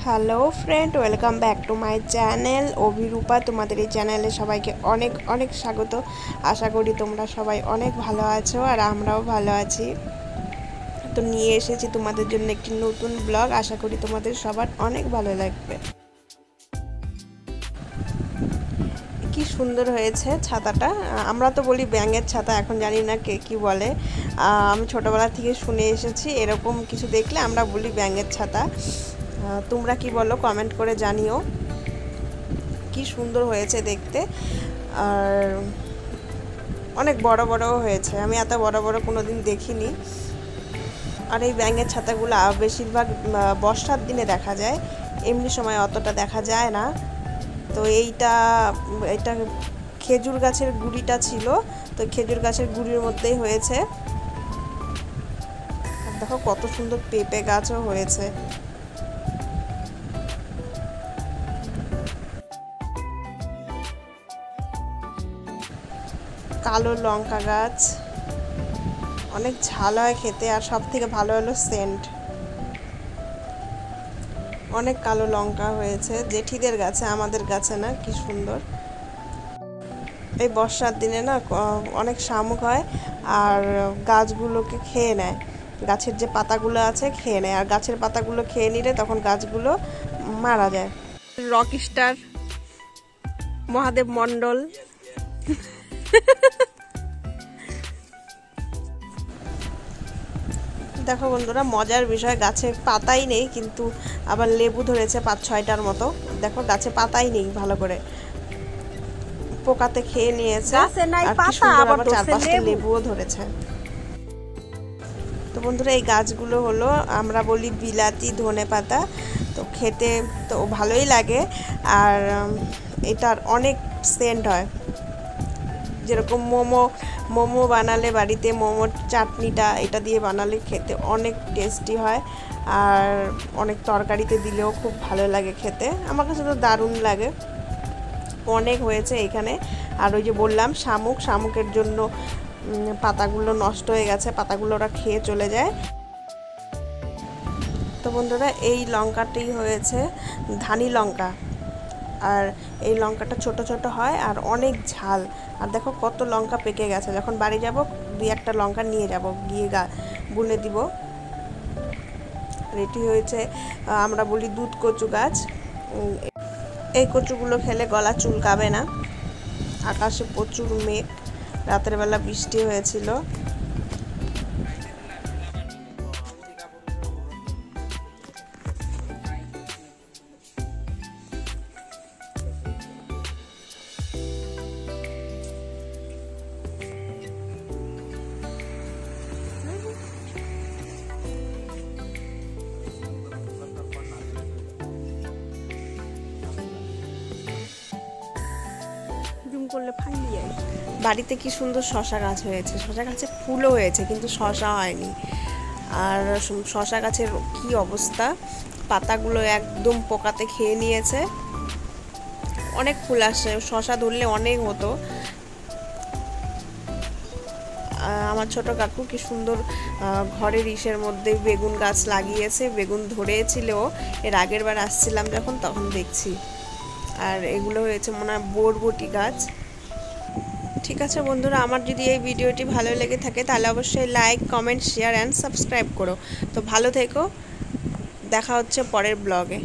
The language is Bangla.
Hello friend, welcome back to my channel Abhirupa. তোমাদের এই চ্যানেলে সবাইকে অনেক অনেক স্বাগত। আশা করি তোমরা সবাই অনেক ভালো আছো আর আমরাও ভালো আছি। তো নিয়ে এসেছি তোমাদের জন্য একটি নতুন ব্লগ। আশা করি তোমাদের সবার অনেক ভালো লাগবে। কি সুন্দর হয়েছে ছাতাটা। আমরা তো বলি ব্যাঙের ছাতা, এখন জানি না কে কি বলে। আমি ছোটোবেলা থেকে শুনে এসেছি এরকম কিছু দেখলে আমরা বলি ব্যাঙের ছাতা। তোমরা কি বলো কমেন্ট করে জানিও। কি সুন্দর হয়েছে দেখতে, আর অনেক বড় বড়ও হয়েছে। আমি এত বড় বড় কোনো দিন দেখিনি। আর এই ব্যাঙের ছাতাগুলো বেশিরভাগ বর্ষার দিনে দেখা যায়, এমনি সময় অতটা দেখা যায় না। তো এটা খেজুর গাছের গুঁড়িটা ছিল, তো খেজুর গাছের গুঁড়ির মধ্যেই হয়েছে। আর দেখো কত সুন্দর পেঁপে গাছও হয়েছে। কালো লঙ্কা গাছ, অনেক ঝাল হয় খেতে, আর সব থেকে ভালো হলো সেন্ট। অনেক কালো লঙ্কা হয়েছে জেঠিদের গাছে, আমাদের গাছে না। কি সুন্দর। এই বর্ষার দিনে না অনেক শামুক হয় আর গাছগুলোকে খেয়ে নেয়। গাছের যে পাতাগুলো আছে খেয়ে নেয়, আর গাছের পাতাগুলো খেয়ে নিলে তখন গাছগুলো মারা যায়। রকস্টার মহাদেব মণ্ডল। দেখো বন্ধুরা, মজার বিষয়, গাছে পাতাই নেই কিন্তু আবার লেবু ধরেছে 5-6টার মতো। দেখো গাছে পাতাই নেই, ভালো করে পোকাতে খেয়ে নিয়েছে। আর কি সুন্দর আবার 4-5টা লেবুও ধরেছে। তো বন্ধুরা, এই গাছগুলো হলো আমরা বলি বিলাতি ধনেপাতা। তো খেতে তো ভালোই লাগে, আর এটার অনেক সেন্ট হয়। যেরকম মোমো বানালে বাড়িতে মোমোর চাটনিটা এটা দিয়ে বানালে খেতে অনেক টেস্টি হয়, আর অনেক তরকারিতে দিলেও খুব ভালো লাগে খেতে। আমার কাছে তো দারুণ লাগে। অনেক হয়েছে এখানে। আর ওই যে বললাম শামুকের জন্য পাতাগুলো নষ্ট হয়ে গেছে, পাতাগুলো ওরা খেয়ে চলে যায়। তো বন্ধুরা, এই লঙ্কাটি হয়েছে ধানি লঙ্কা, আর এই লঙ্কাটা ছোট ছোট হয় আর অনেক ঝাল। আর দেখো কত লঙ্কা পেকে গেছে। যখন বাড়ি যাব 2-1টা লঙ্কা নিয়ে যাব, গিয়ে বুনে দিব। এটি হয়েছে আমরা বলি দুধ কচু গাছ। এই কচুগুলো খেলে গলা চুলকাবে না। আকাশে প্রচুর মেঘ, রাতের বেলা বৃষ্টি হয়েছিল। বাড়িতে কি সুন্দর শশা গাছ হয়েছে, শশা গাছে ফুলও হয়েছে কিন্তু শশা হয়নি। আর শশা গাছের কি অবস্থা, পাতাগুলো একদম পোকাতে খেয়ে নিয়েছে। অনেক ফুল আসে, শশা ধরলে অনেক হতো। আমার ছোট কাকু কি সুন্দর ঘরের ইসের মধ্যে বেগুন গাছ লাগিয়েছে, বেগুন ধরেছিল। এর আগের বার আসছিলাম যখন, তখন দেখছি। আর এগুলো হয়েছে মনে হয় বরবটি গাছ। ঠিক আছে বন্ধুরা, আমার যদি এই ভিডিওটি ভালো লেগে থাকে তাহলে অবশ্যই like, comment, share and subscribe করো। তো ভালো থেকো, দেখা হচ্ছে পরের ব্লগে।